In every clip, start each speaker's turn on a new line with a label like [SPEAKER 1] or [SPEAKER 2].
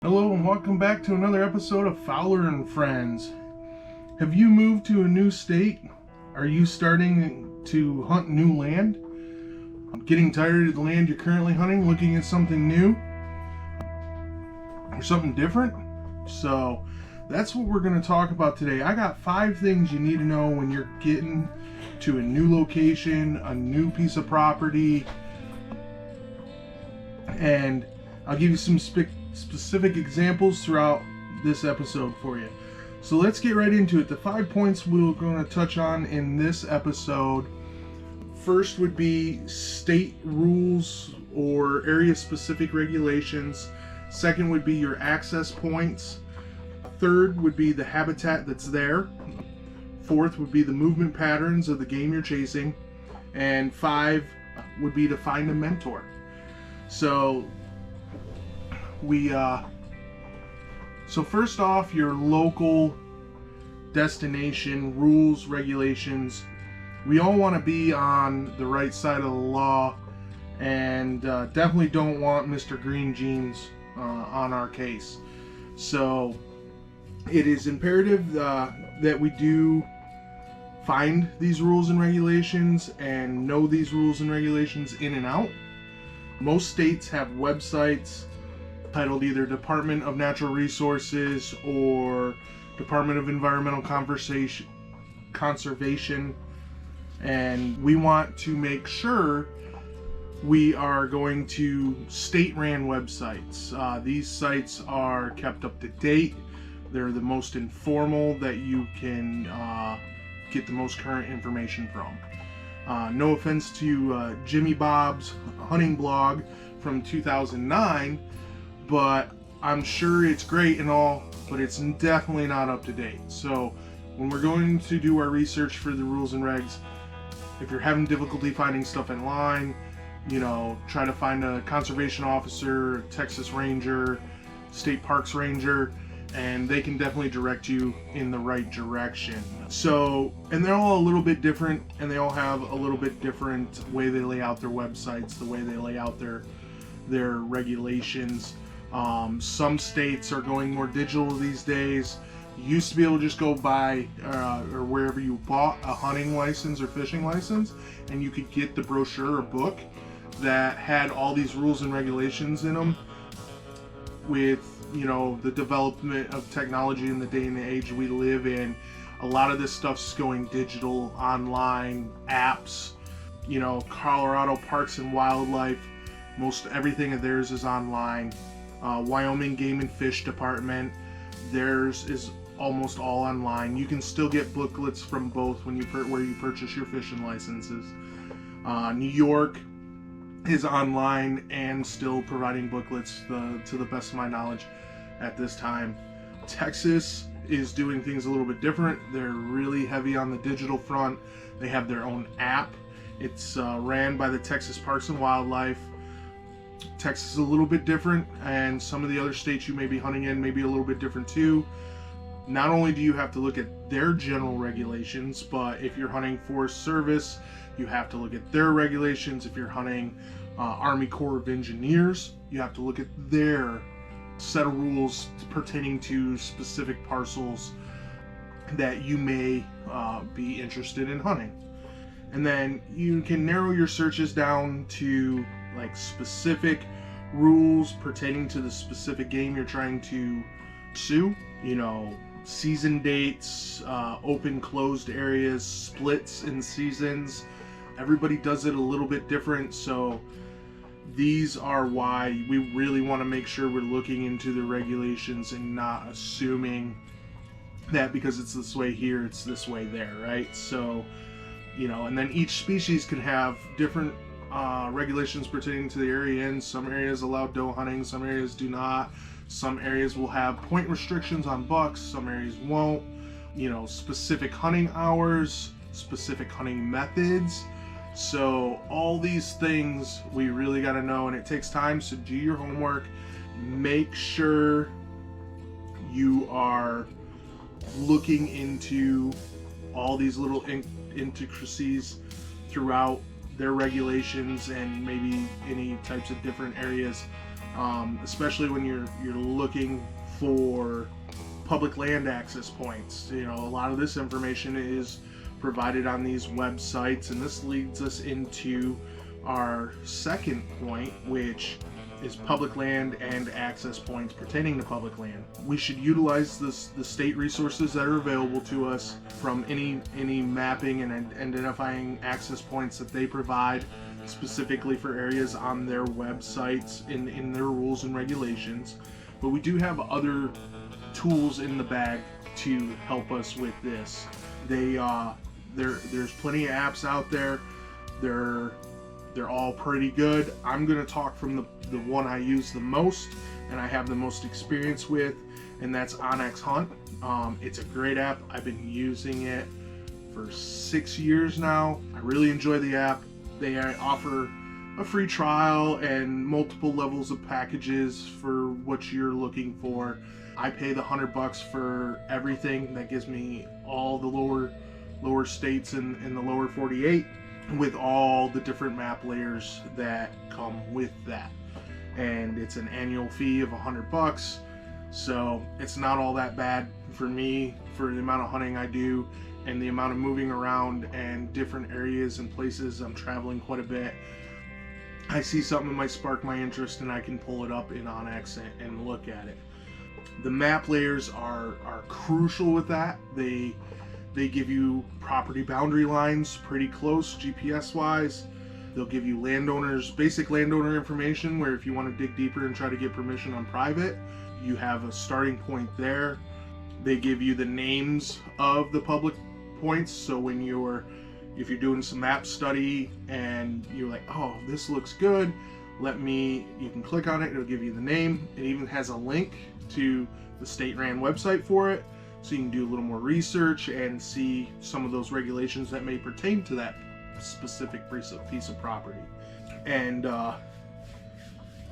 [SPEAKER 1] Hello and welcome back to another episode of Fowler and Friends. Have you moved to a new state? Are you starting to hunt new land? Getting tired of the land you're currently hunting, looking at something new? Or something different? So that's what we're going to talk about today. I got 5 things you need to know when you're getting to a new location, a new piece of property, and I'll give you some specific examples throughout this episode for you. So let's get right into it. The 5 points we're going to touch on in this episode. First would be state rules or area specific regulations. Second would be your access points. Third would be the habitat that's there. Fourth would be the movement patterns of the game you're chasing. And 5 would be to find a mentor. So first off, your local destination rules, regulations. We all want to be on the right side of the law, and definitely don't want Mr. Green Jeans on our case. So it is imperative that we do find these rules and regulations and know these rules and regulations in and out. Most states have websites titled either Department of Natural Resources or Department of Environmental Conservation, and we want to make sure we are going to state-ran websites. These sites are kept up to date. They're the most informal that you can get the most current information from. No offense to Jimmy Bob's hunting blog from 2009, but I'm sure it's great and all, but it's definitely not up to date. So when we're going to do our research for the rules and regs, if you're having difficulty finding stuff online, try to find a conservation officer, Texas Ranger, State Parks Ranger, and they can definitely direct you in the right direction. So, and they're all a little bit different, and they all have a little bit different way they lay out their websites, the way they lay out their regulations. Some states are going more digital these days. You used to be able to just go buy or wherever you bought a hunting license or fishing license, and you could get the brochure or book that had all these rules and regulations in them. With the development of technology in the day and the age we live in, a lot of this stuff's going digital, online, apps. Colorado Parks and Wildlife, most everything of theirs is online. Wyoming Game and Fish Department, theirs is almost all online. You can still get booklets from both where you purchase your fishing licenses. New York is online and still providing booklets to the best of my knowledge at this time. Texas is doing things a little bit different. They're really heavy on the digital front. They have their own app. It's ran by the Texas Parks and Wildlife. Texas is a little bit different, and some of the other states you may be hunting in may be a little bit different too. Not only do you have to look at their general regulations, but if you're hunting Forest Service, you have to look at their regulations. If you're hunting Army Corps of Engineers, you have to look at their set of rules pertaining to specific parcels that you may be interested in hunting. And then you can narrow your searches down to specific rules pertaining to the specific game you're trying to pursue. Season dates, open closed areas, splits in seasons. Everybody does it a little bit different, so these are why we really want to make sure we're looking into the regulations and not assuming that because it's this way here, it's this way there, right? So, and then each species can have different regulations pertaining to the area in. Some areas allow doe hunting, some areas do not. Some areas will have point restrictions on bucks, some areas won't. Specific hunting hours, specific hunting methods. So all these things we really got to know, and it takes time, so do your homework. Make sure you are looking into all these little intricacies throughout their regulations and maybe any types of different areas especially when you're looking for public land access points. You know, a lot of this information is provided on these websites, and this leads us into our second point, which is public land and access points pertaining to public land. We should utilize the state resources that are available to us from any mapping and identifying access points that they provide specifically for areas on their websites in their rules and regulations. But we do have other tools in the bag to help us with this. There's plenty of apps out there. They're all pretty good. I'm gonna talk from the one I use the most and I have the most experience with, and that's onX Hunt. It's a great app. I've been using it for 6 years now. I really enjoy the app. They offer a free trial and multiple levels of packages for what you're looking for. I pay the $100 for everything. That gives me all the lower states in the lower 48 with all the different map layers that come with that. And it's an annual fee of $100, so it's not all that bad for me for the amount of hunting I do and the amount of moving around and different areas and places. I'm traveling quite a bit. I see something that might spark my interest and I can pull it up in onX and look at it. The map layers are crucial with that. They give you property boundary lines pretty close GPS wise. They'll give you basic landowner information, where if you want to dig deeper and try to get permission on private, you have a starting point there. They give you the names of the public points, so if you're doing some map study and you're like, oh, this looks good, you can click on it, it'll give you the name. It even has a link to the state ran website for it, so you can do a little more research and see some of those regulations that may pertain to that specific piece of property. And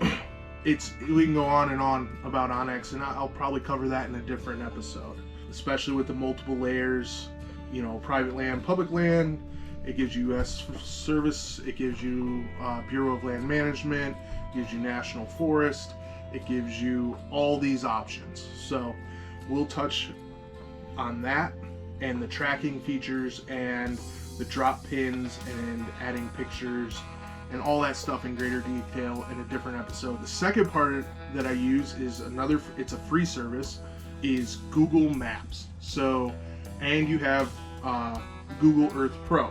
[SPEAKER 1] we can go on and on about onX, and I'll probably cover that in a different episode, especially with the multiple layers. You know, private land, public land. It gives you U.S. Service. It gives you Bureau of Land Management. It gives you National Forest. It gives you all these options. So we'll touch on that and the tracking features and the drop pins and adding pictures and all that stuff in greater detail in a different episode. The second part that I use is it's a free service, is Google Maps. So, and you have Google Earth Pro,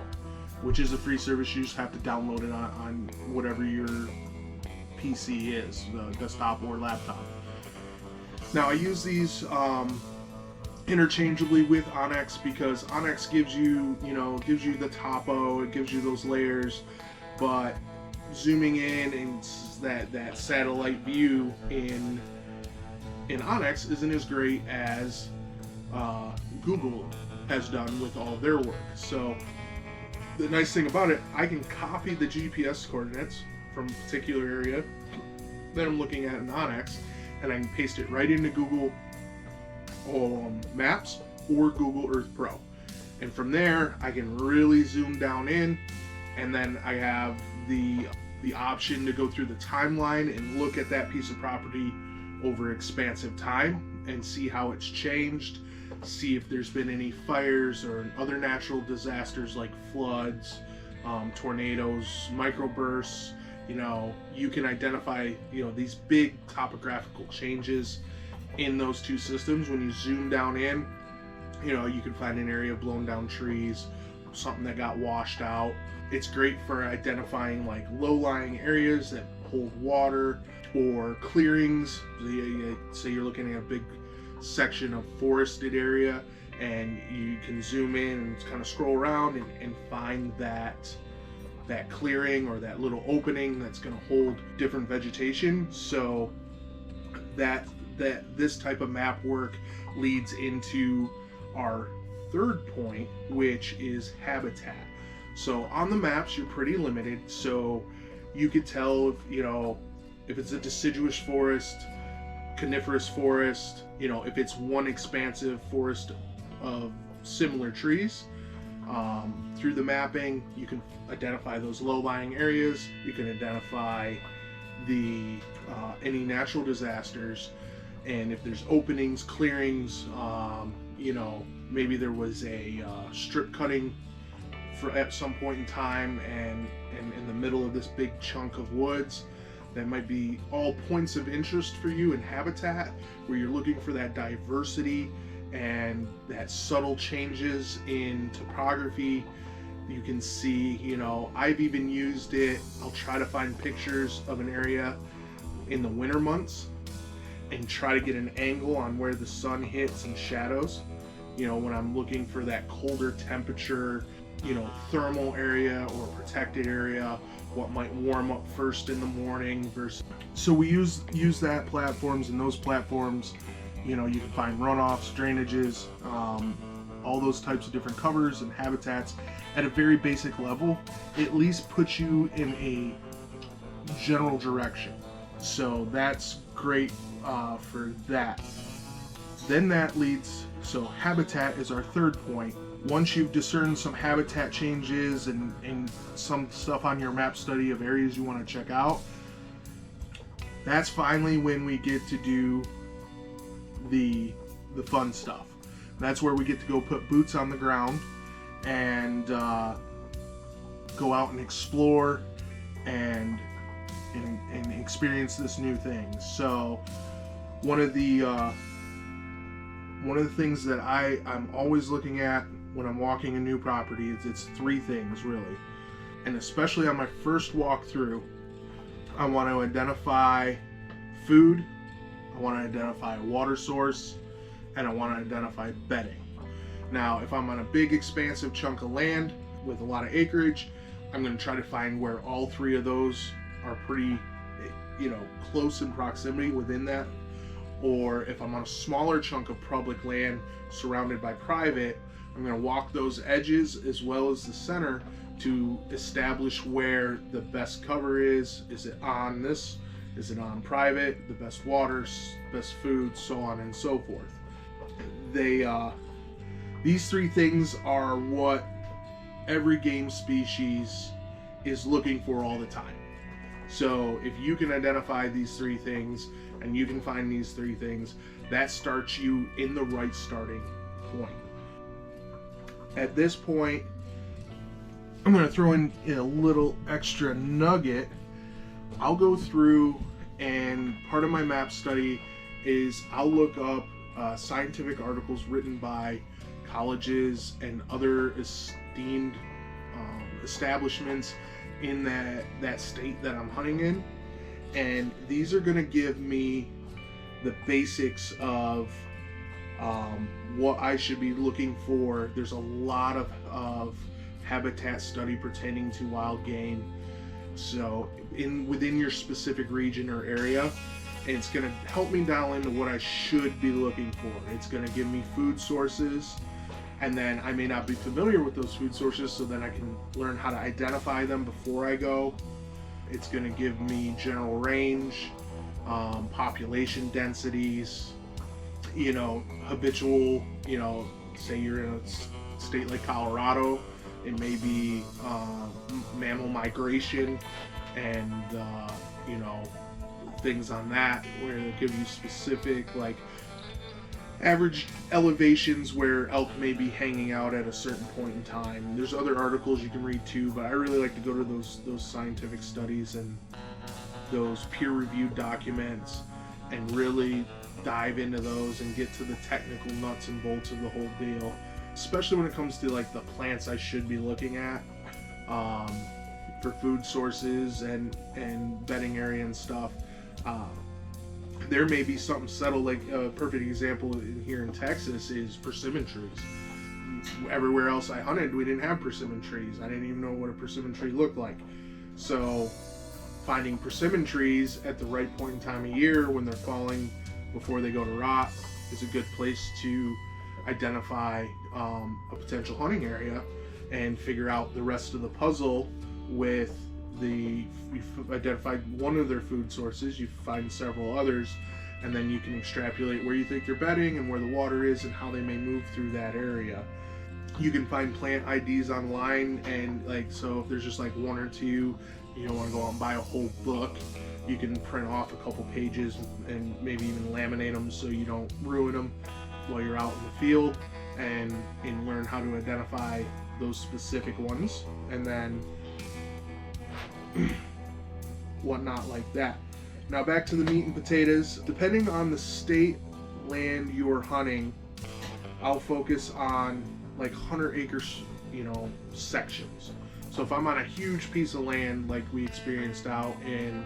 [SPEAKER 1] which is a free service. You just have to download it on whatever your PC is, the desktop or laptop. Now I use these interchangeably with onX because onX gives you the topo, it gives you those layers, but zooming in and that satellite view in onX isn't as great as Google has done with all their work. So the nice thing about it, I can copy the GPS coordinates from a particular area that I'm looking at in onX, and I can paste it right into Google Maps or Google Earth Pro. And from there, I can really zoom down in, and then I have the option to go through the timeline and look at that piece of property over expansive time and see how it's changed, see if there's been any fires or other natural disasters like floods, tornadoes, microbursts. You can identify, these big topographical changes in those two systems. When you zoom down in, you can find an area of blown down trees, something that got washed out. It's great for identifying like low-lying areas that hold water or clearings. Say you're looking at a big section of forested area, and you can zoom in and kind of scroll around and find that clearing or that little opening that's going to hold different vegetation. So that this type of map work leads into our third point, which is habitat. So on the maps, you're pretty limited. So you could tell if it's a deciduous forest, coniferous forest, if it's one expansive forest of similar trees. Through the mapping, you can identify those low-lying areas. You can identify the any natural disasters, and if there's openings, clearings, maybe there was a strip cutting at some point in time, and in the middle of this big chunk of woods, that might be all points of interest for you in habitat, where you're looking for that diversity and that subtle changes in topography. You can see, I've even used it. I'll try to find pictures of an area in the winter months and try to get an angle on where the sun hits and shadows. When I'm looking for that colder temperature, thermal area or protected area, what might warm up first in the morning versus. So we use that platforms, and those platforms, you can find runoffs, drainages, all those types of different covers and habitats at a very basic level. At least puts you in a general direction. So that's great for that. Then that leads, so habitat is our third point. Once you've discerned some habitat changes and some stuff on your map study of areas you want to check out, that's finally when we get to do the fun stuff. That's where we get to go put boots on the ground and go out and explore and experience this new thing. So one of the things that I'm always looking at when I'm walking a new property is it's three things really. And especially on my first walkthrough, I want to identify food, I want to identify a water source, and I want to identify bedding. Now, if I'm on a big expansive chunk of land with a lot of acreage, I'm going to try to find where all three of those are pretty, close in proximity within that. Or if I'm on a smaller chunk of public land surrounded by private, I'm going to walk those edges as well as the center to establish where the best cover is. Is it on this? Is it on private? The best waters, best food, so on and so forth. These three things are what every game species is looking for all the time. So if you can identify these three things and you can find these three things, that starts you in the right starting point. At this point, I'm going to throw in a little extra nugget. I'll go through, and part of my map study is I'll look up scientific articles written by colleges and other esteemed establishments in that state that I'm hunting in, and these are going to give me the basics of what I should be looking for. There's a lot of habitat study pertaining to wild game, so within your specific region or area, and it's going to help me dial into what I should be looking for. It's going to give me food sources, and then I may not be familiar with those food sources, so then I can learn how to identify them before I go. It's going to give me general range, population densities, habitual, say you're in a state like Colorado, it may be mammal migration and, things on that, where they'll give you specific, like, average elevations where elk may be hanging out at a certain point in time. There's other articles you can read too, but I really like to go to those scientific studies and those peer-reviewed documents and really dive into those and get to the technical nuts and bolts of the whole deal, especially when it comes to like the plants I should be looking at for food sources and bedding area and stuff. There may be something subtle, like a perfect example here in Texas is persimmon trees. Everywhere else I hunted, we didn't have persimmon trees. I didn't even know what a persimmon tree looked like. So finding persimmon trees at the right point in time of year when they're falling before they go to rot is a good place to identify a potential hunting area and figure out the rest of the puzzle with you've identified one of their food sources, you find several others, and then you can extrapolate where you think they're bedding and where the water is and how they may move through that area. You can find plant IDs online, and so if there's just like one or two, you don't want to go out and buy a whole book. You can print off a couple pages and maybe even laminate them so you don't ruin them while you're out in the field, and learn how to identify those specific ones, and then whatnot like that. Now back to the meat and potatoes. Depending on the state land you're hunting, I'll focus on like 100 acres, sections. So if I'm on a huge piece of land like we experienced out in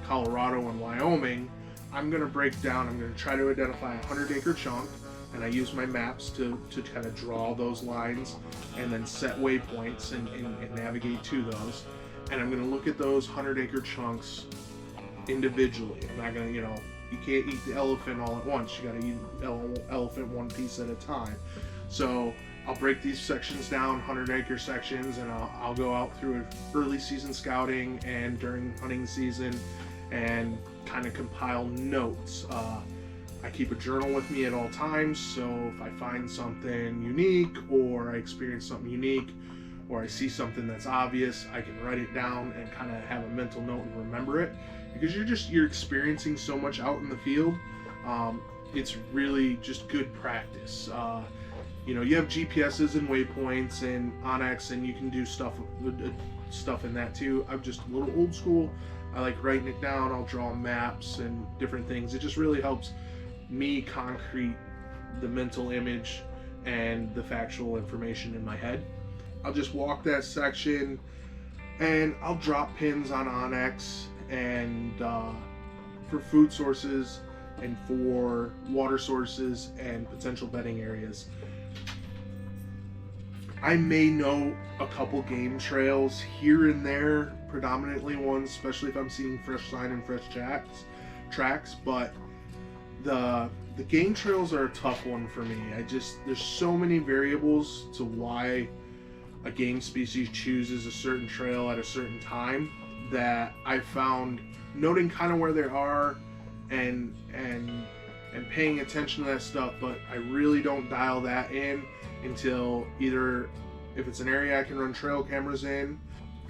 [SPEAKER 1] Colorado and Wyoming, I'm going to break down, I'm going to try to identify a 100-acre chunk, and I use my maps to kind of draw those lines and then set waypoints and navigate to those. And I'm going to look at those 100-acre chunks individually. I'm not going to, you can't eat the elephant all at once. You got to eat the elephant one piece at a time. So I'll break these sections down, 100-acre sections, and I'll go out through early season scouting and during hunting season and kind of compile notes. I keep a journal with me at all times, so if I find something unique or I experience something unique or I see something that's obvious, I can write it down and kind of have a mental note and remember it, because you're experiencing so much out in the field. It's really just good practice. You have GPSs and waypoints and onX, and you can do stuff in that too. I'm just a little old school. I like writing it down. I'll draw maps and different things. It just really helps me concrete the mental image and the factual information in my head. I'll just walk that section and I'll drop pins on onX and for food sources and for water sources and potential bedding areas. I may know a couple game trails here and there, predominantly ones, especially if I'm seeing fresh sign and fresh tracks, but the game trails are a tough one for me. There's so many variables to why a game species chooses a certain trail at a certain time that I found noting kind of where they are and paying attention to that stuff, but I really don't dial that in until either if it's an area I can run trail cameras in,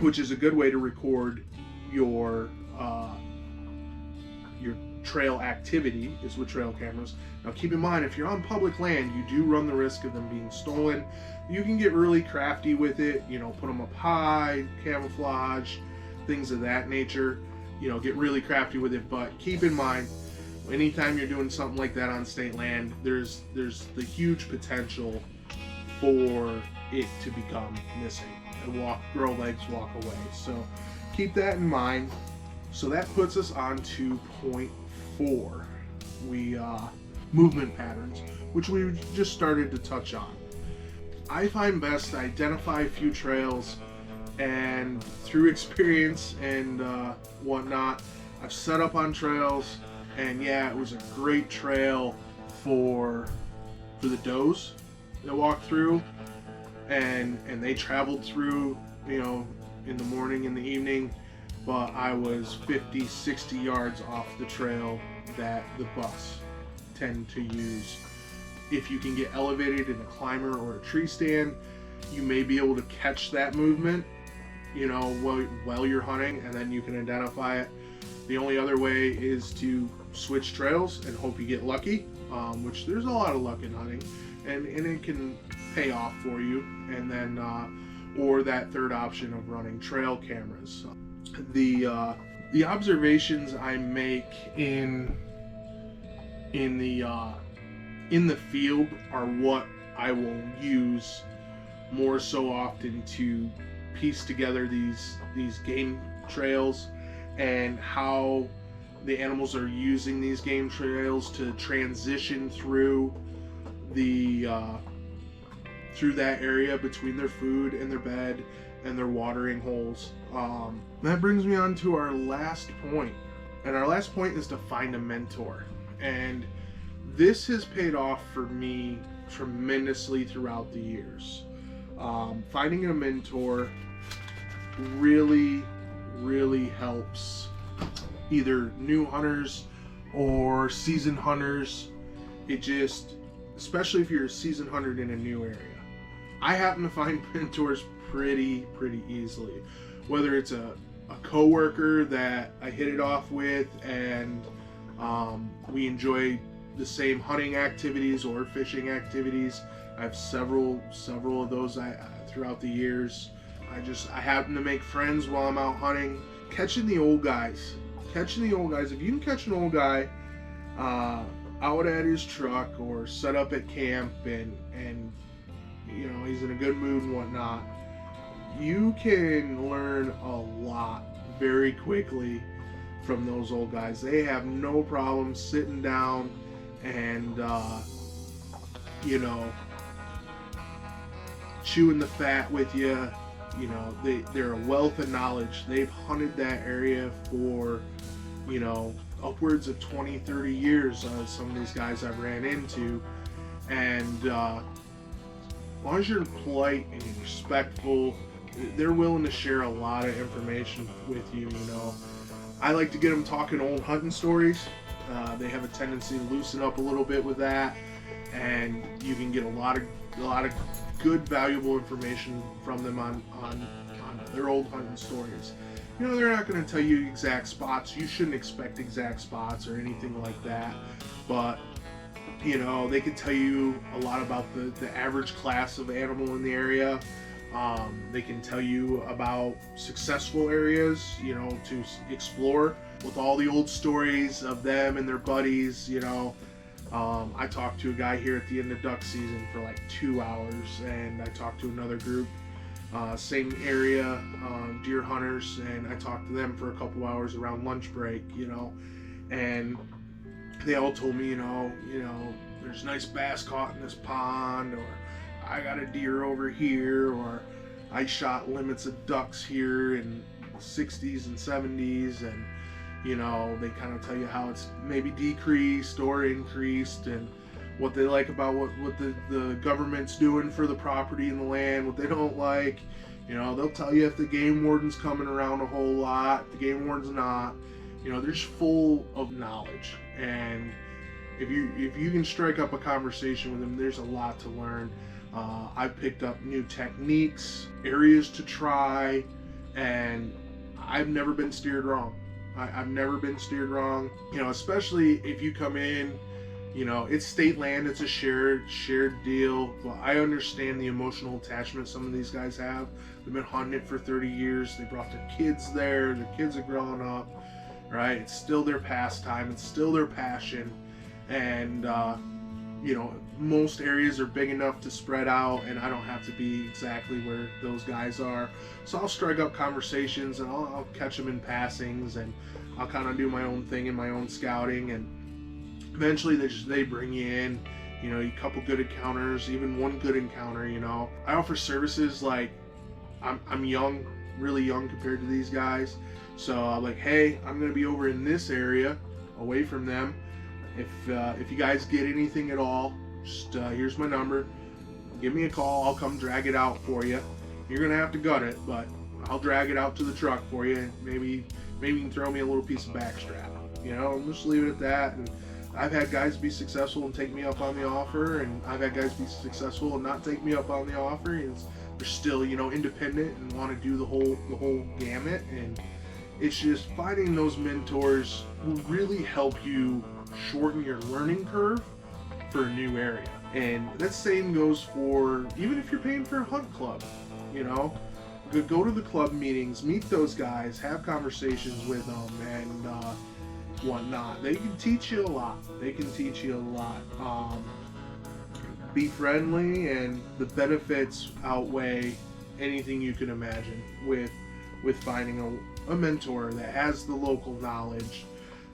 [SPEAKER 1] which is a good way to record your trail activity is with trail cameras. Now keep in mind, if you're on public land, you do run the risk of them being stolen. You can get really crafty with it, put them up high, camouflage, things of that nature, get really crafty with it. But keep in mind, anytime you're doing something like that on state land, there's the huge potential for it to become missing and grow legs, walk away. So keep that in mind. So that puts us on to point 4. Movement patterns, which we just started to touch on. I find best to identify a few trails, and through experience and whatnot, I've set up on trails, and it was a great trail for the does that walked through, and they traveled through, in the morning and the evening, but I was 50, 60 yards off the trail that the bucks tend to use. If you can get elevated in a climber or a tree stand, you may be able to catch that movement, while you're hunting, and then you can identify it. The only other way is to switch trails and hope you get lucky, which there's a lot of luck in hunting, and it can pay off for you. And then, or that third option of running trail cameras. The observations I make in the field are what I will use more so often to piece together these game trails and how the animals are using these game trails to transition through through that area between their food and their bed and their watering holes. That brings me on to our last point. And our last point is to find a mentor. And this has paid off for me tremendously throughout the years. Finding a mentor really, really helps either new hunters or seasoned hunters. Especially if you're a seasoned hunter in a new area. I happen to find mentors pretty easily. Whether it's a a coworker that I hit it off with, and we enjoy the same hunting activities or fishing activities. I have several of those throughout the years. I happen to make friends while I'm out hunting. Catching the old guys. If you can catch an old guy out at his truck or set up at camp and you know he's in a good mood and whatnot, you can learn a lot very quickly from those old guys. They have no problem sitting down and you know, chewing the fat with you. You know, they're a wealth of knowledge. They've hunted that area for, you know, upwards of 20-30 years. Some of these guys I've ran into, and as long as you're polite and you're respectful, they're willing to share a lot of information with you. You know, I like to get them talking old hunting stories. They have a tendency to loosen up a little bit with that, and you can get a lot of good, valuable information from them on their old hunting stories. You know, they're not going to tell you exact spots. You shouldn't expect exact spots or anything like that, but you know, they can tell you a lot about the average class of animal in the area. They can tell you about successful areas, you know, to explore with all the old stories of them and their buddies. You know, I talked to a guy here at the end of duck season for like 2 hours, and I talked to another group, same area, deer hunters, and I talked to them for a couple hours around lunch break, you know, and they all told me, you know, there's nice bass caught in this pond, or I got a deer over here, or I shot limits of ducks here in the 60s and 70s, and you know, they kind of tell you how it's maybe decreased or increased, and what they like about what the government's doing for the property and the land, what they don't like. You know, they'll tell you if the game warden's coming around a whole lot, if the game warden's not. You know, they're just full of knowledge, and if you can strike up a conversation with them, there's a lot to learn. I've picked up new techniques, areas to try, and I've never been steered wrong. I've never been steered wrong. You know, especially if you come in, you know, it's state land, it's a shared deal. But I understand the emotional attachment some of these guys have. They've been hunting it for 30 years. They brought their kids there. Their kids are growing up, right? It's still their pastime. It's still their passion. And, you know, most areas are big enough to spread out, and I don't have to be exactly where those guys are. So I'll strike up conversations, and I'll catch them in passings, and I'll kind of do my own thing in my own scouting, and eventually they bring you in, you know, a couple good encounters, even one good encounter. You know, I offer services like I'm young, really young compared to these guys, so I'm like, hey, I'm gonna be over in this area, away from them. If you guys get anything at all, just here's my number. Give me a call. I'll come drag it out for you. You're gonna have to gut it, but I'll drag it out to the truck for you. And maybe you can throw me a little piece of backstrap. You know, and just leave it at that. And I've had guys be successful and take me up on the offer, and I've had guys be successful and not take me up on the offer. And they're still, you know, independent and want to do the whole gamut. And it's just finding those mentors who really help you shorten your learning curve for a new area. And that same goes for even if you're paying for a hunt club. You know, go to the club meetings, meet those guys, have conversations with them, and whatnot. They can teach you a lot. Be friendly, and the benefits outweigh anything you can imagine with finding a mentor that has the local knowledge.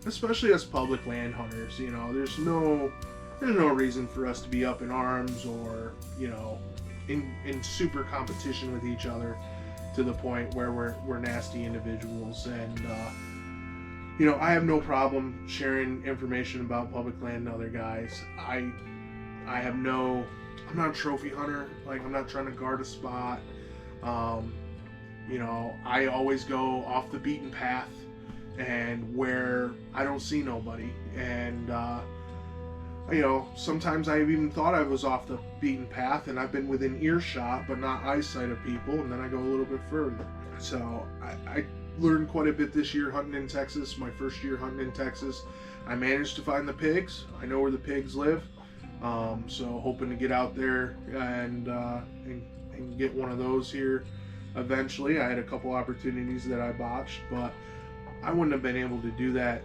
[SPEAKER 1] Especially as public land hunters, you know, there's no reason for us to be up in arms or, you know, in super competition with each other to the point where we're nasty individuals. And you know, I have no problem sharing information about public land and other guys. I'm not a trophy hunter. Like, I'm not trying to guard a spot. You know, I always go off the beaten path and where I don't see nobody. And you know, sometimes I've even thought I was off the beaten path, and I've been within earshot but not eyesight of people, and then I go a little bit further. So learned quite a bit this year hunting in Texas. My first year hunting in Texas. I managed to find the pigs. I know where the pigs live. So hoping to get out there and get one of those here eventually. I had a couple opportunities that I botched, but I wouldn't have been able to do that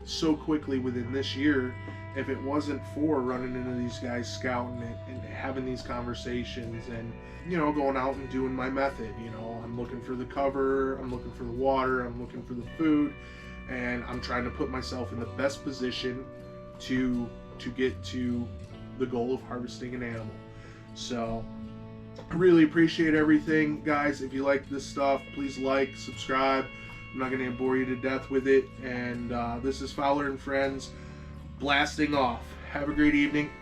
[SPEAKER 1] so quickly within this year if it wasn't for running into these guys, scouting it and having these conversations, and going out and doing my method. I'm looking for the cover, I'm looking for the water, I'm looking for the food, and I'm trying to put myself in the best position to get to the goal of harvesting an animal. So I really appreciate everything, guys. If you like this stuff, please like, subscribe. I'm not going to bore you to death with it. And this is Fowler and Friends blasting off. Have a great evening.